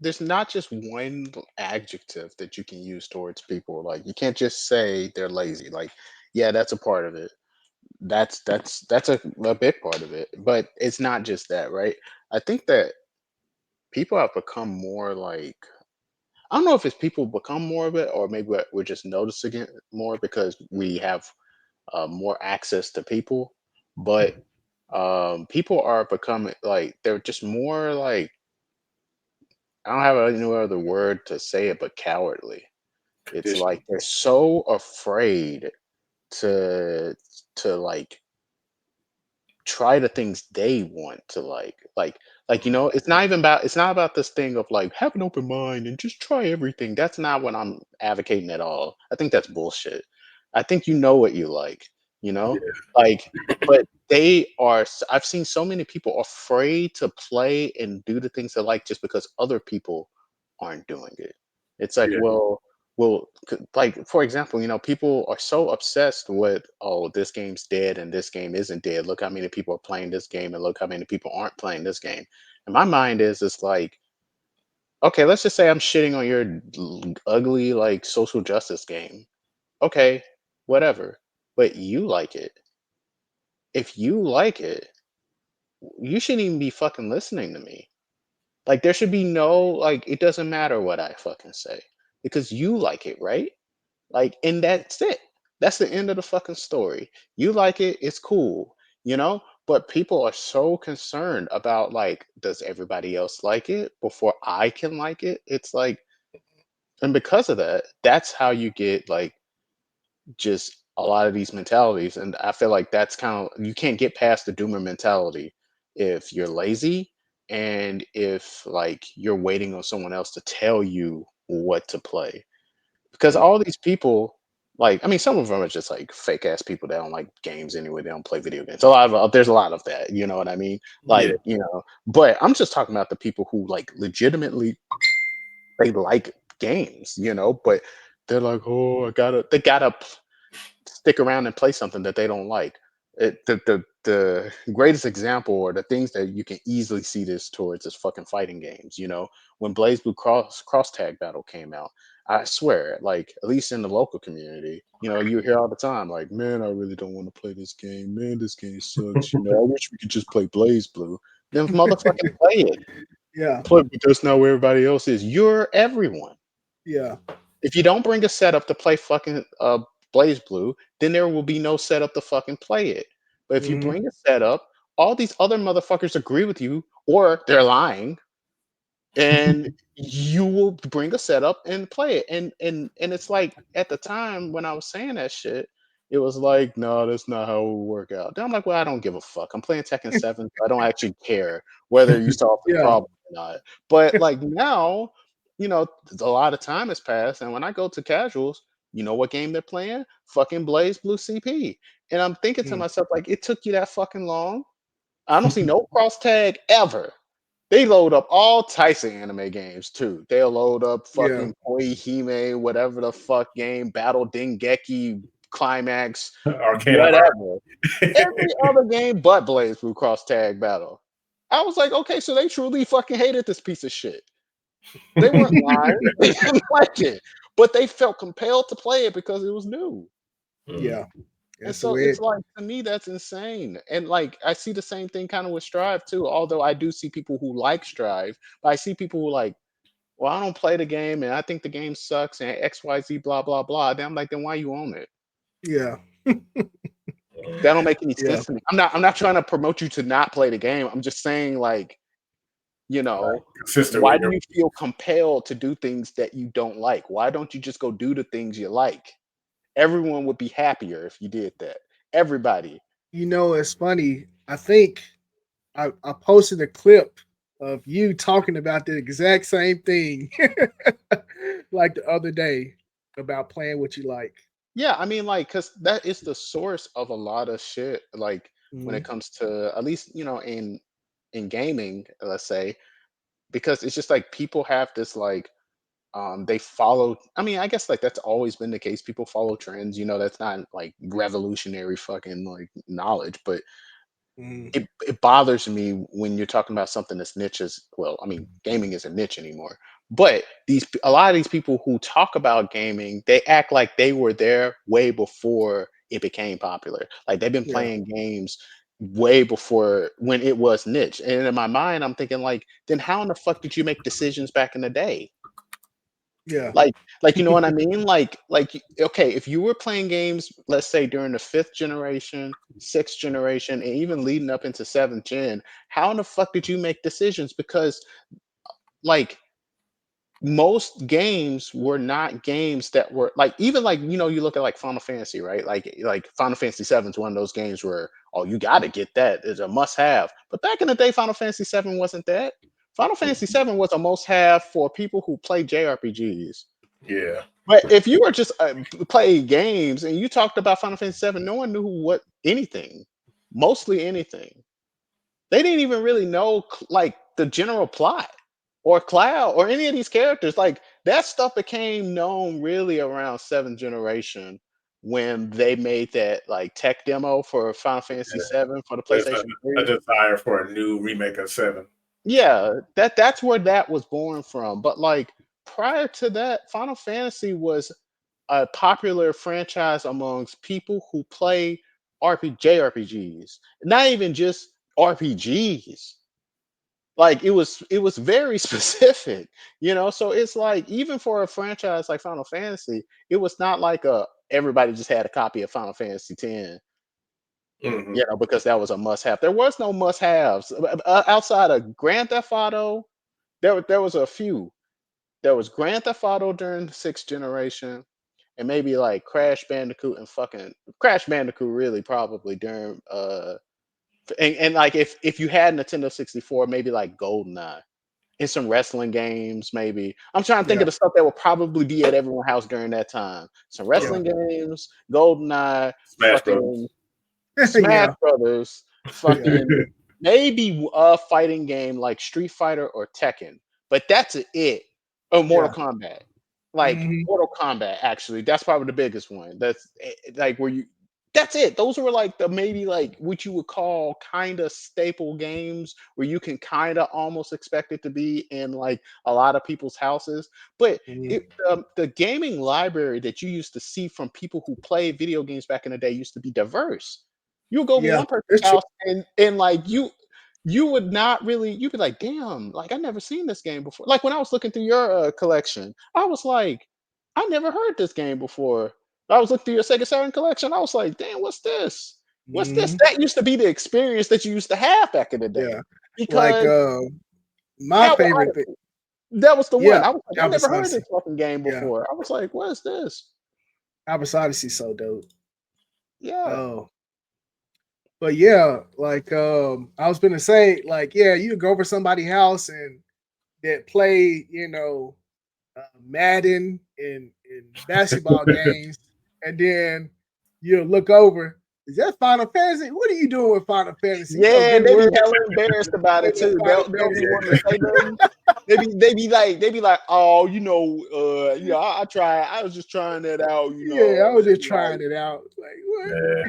there's not just one adjective that you can use towards people. Like you can't just say they're lazy. Like, yeah, that's a part of it. That's a big part of it. But it's not just that, right? I think that people have become more like I don't know if it's people become more of it or maybe we're just noticing it more because we have more access to people. But people are becoming like they're just more like I don't have any other word to say it but cowardly. It's like Conditioning. they're so afraid to like try the things they want to it's not about this thing of like have an open mind and just try everything. That's not what I'm advocating at all. I think that's bullshit. I think you know what you like, you know? Yeah, Like but I've seen so many people afraid to play and do the things they like just because other people aren't doing it. It's like, yeah, like for example, people are so obsessed with, oh, this game's dead and this game isn't dead. Look how many people are playing this game and look how many people aren't playing this game. And my mind is, it's like, okay, let's just say I'm shitting on your ugly like social justice game. Okay, whatever. But you like it. If you like it, you shouldn't even be fucking listening to me. Like there should be no like it doesn't matter what I fucking say because you like it, right? Like, and that's it. That's the end of the fucking story. You like it, it's cool, you know? But people are so concerned about like, does everybody else like it before I can like it? It's like, and because of that, that's how you get like just a lot of these mentalities. And I feel like that's kind of, you can't get past the doomer mentality if you're lazy and if like you're waiting on someone else to tell you what to play because mm, all these people like I mean some of them are just like fake ass people that don't like games anyway, they don't play video games. There's a lot of that, you know what I mean? yeah, Like, but I'm just talking about the people who like legitimately they like games, but they're like, oh, they gotta stick around and play something that they don't like. The greatest example or the things that you can easily see this towards is fucking fighting games. When Blaze Blue Cross Tag Battle came out, I swear, like at least in the local community, you hear all the time, like, man, I really don't want to play this game. Man, this game sucks. I wish we could just play Blaze Blue. Then motherfucking play it. Yeah, Play, but that's not where everybody else is. You're everyone. yeah. If you don't bring a setup to play fucking Blaze Blue, then there will be no setup to fucking play it. But if you Hmm. bring a setup, all these other motherfuckers agree with you, or they're lying, and you will bring a setup and play it. And it's like at the time when I was saying that shit, it was like, no, that's not how it will work out. Then I'm like, well, I don't give a fuck. I'm playing Tekken 7, so I don't actually care whether you solve the Yeah. problem or not. But like now, a lot of time has passed, and when I go to casuals, you know what game they're playing? Fucking Blaze Blue CP. And I'm thinking to Mm. myself, like, it took you that fucking long? I don't see no cross tag ever. They load up all types of anime games too. They'll load up Yeah. fucking Koihime, whatever the fuck game, Battle Dengeki, Climax, arcane of whatever. art. Every other game but Blaze Blue Cross Tag Battle. I was like, okay, so they truly fucking hated this piece of shit. They weren't lying. They didn't like it, but they felt compelled to play it because it was new. Mm, Yeah. And That's the so way it's like to me that's insane. And like I see the same thing kind of with Strive too. Although I do see people who like Strive, but I see people who like, well, I don't play the game and I think the game sucks and XYZ blah blah blah. Then I'm like, then why you own it? Yeah. That don't make any Yeah. sense to me. I'm not trying to promote you to not play the game. I'm just saying like, you right. know, Consistent why with do your you feel compelled to do things that you don't like? Why don't you just go do the things you like? Everyone would be happier if you did that. Everybody. It's funny. I think I posted a clip of you talking about the exact same thing like the other day about playing what you like. Yeah, I mean, like, cause that is the source of a lot of shit. Like when it Hmm. comes to at least in gaming, let's say, because it's just like people have this like they follow. I mean, I guess like that's always been the case. People follow trends. That's not like revolutionary fucking like knowledge, but Mhm. it bothers me when you're talking about something that's niche as well. I mean, gaming isn't niche anymore. But a lot of these people who talk about gaming, they act like they were there way before it became popular. Like they've been Yeah, playing games way before when it was niche. And in my mind, I'm thinking like, then how in the fuck did you make decisions back in the day? yeah, Like, you know what I mean? Okay, if you were playing games, let's say during the 5th generation, 6th generation, and even leading up into 7th gen, how in the fuck did you make decisions? Because like most games were not games that were like even like you look at like Final Fantasy, right? Like Final Fantasy 7 is one of those games where oh you got to get that. It's a must have. But back in the day, Final Fantasy 7 wasn't that. Final Fantasy 7 was a must have for people who play JRPGs. Yeah. But if you were just playing games and you talked about Final Fantasy 7, no one knew what anything, mostly anything. They didn't even really know like the general plot or Cloud or any of these characters. Like that stuff became known really around 7th generation when they made that like tech demo for Final Fantasy Yeah. 7 for the There's PlayStation a 3. desire for a new remake of Seven. Yeah, that's where that was born from. But like prior to that, Final Fantasy was a popular franchise amongst people who play JRPGs. Not even just RPGs. Like it was very specific, So it's like even for a franchise like Final Fantasy, it was not like a everybody just had a copy of Final Fantasy 10, Hmm. because that was a must have. There was no must haves outside of Grand Theft Auto. There was a few. There was Grand Theft Auto during the 6th generation, and maybe like Crash Bandicoot and fucking Crash Bandicoot really probably during and like if you had Nintendo 64, maybe like GoldenEye and some wrestling games, maybe. I'm trying to think yeah, of the stuff that would probably be at everyone's house during that time. Some yeah, wrestling games, GoldenEye, Smash fucking Brothers. Smash yeah, Brothers, yeah, fucking maybe a fighting game like Street Fighter or Tekken, but that's it. Oh, Mortal yeah. Kombat, like Mhm. Mortal Kombat. Actually, that's probably the biggest one. That's like where you. That's it. Those were like the maybe like what you would call kind of staple games where you can kind of almost expect it to be in like a lot of people's houses. But Mhm. the gaming library that you used to see from people who played video games back in the day used to be diverse. You'll go to Yeah, one person's it's true. house and like you would not really you'd be like, damn, like I never seen this game before. Like when I was looking through your collection, I was like, I never heard this game before. I was looking through your Sega Saturn collection. I was like, damn, what's this? What's this? Mhm. That used to be the experience that you used to have back in the Yeah, day. like, Because my that was favorite thing. that was the one. Yeah, I was like, I never Albus heard Odyssey. this fucking game Yeah, before. I was like, what is this? Albus Odyssey so dope. Yeah. Oh, but yeah, like, I was gonna say, like, yeah, you go over somebody's house and that play, Madden and basketball games, and then you look over. Is that Final Fantasy? What are you doing with Final Fantasy? Yeah, Good they be word hella embarrassed about play it with too. Final They'll be Fantasy. wanting to say nothing. They be like, oh, I tried. I was just trying that out. Yeah, I was just Like trying it out. Like, what? Yeah.